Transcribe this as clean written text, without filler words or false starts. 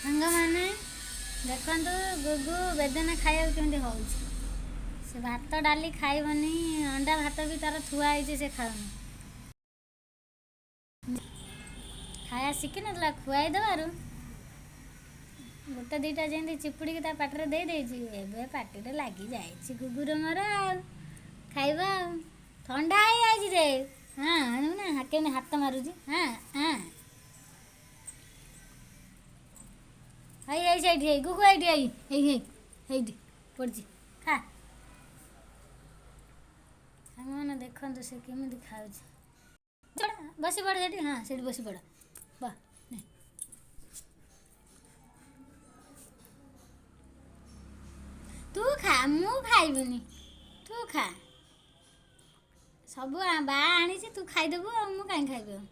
ସାଙ୍ଗମାନେ ଦେଖନ୍ତୁ ଗୁଗୁ ବେଦନା ଖାଇବାକୁ କେମିତି ହେଉଛି। ସେ ଭାତ ଡାଲି ଖାଇବନି, ଅଣ୍ଡା ଭାତ ବି ତାର ଥୁଆ ହେଇଛି, ସେ ଖାଉନି। ଖାଇବା ଶିଖିନଥିଲା, ଖୁଆଇ ଦେବାରୁ ଗୋଟେ ଦୁଇଟା ଯେମିତି ଚିପୁଡ଼ିକି ତା ପାଟିରେ ଦେଇ ଦେଇଛି, ଏବେ ପାଟିରେ ଲାଗି ଯାଇଛି। ଗୁଗୁର ମୋର ଆଉ ଖାଇବା ଆଉ ଥଣ୍ଡା ହେଇଯାଇଛି ଯେ। ହଁ ନା କେମିତି ହାତ ମାରୁଛି। ହଁ ହଁ ହେଇ ହେଇ ସେଇଠି ହେଇ ଗୁଗୁ ଏଇଠି ହେଇ ହେଇ ହେଇ ହେଇଠି ପଡ଼ିଛି। ଖା। ସାଙ୍ଗମାନେ ଦେଖନ୍ତୁ ସେ କେମିତି ଖାଉଛି। ବସି ପଡ଼ ସେଠି। ହଁ ସେଠି ବସି ପଡ଼। ତୁ ଖା, ମୁଁ ଖାଇବିନି, ତୁ ଖା। ସବୁ ବା ଆଣିଛି, ତୁ ଖାଇଦେବୁ ଆଉ ମୁଁ କାହିଁ ଖାଇବି ଆଉ।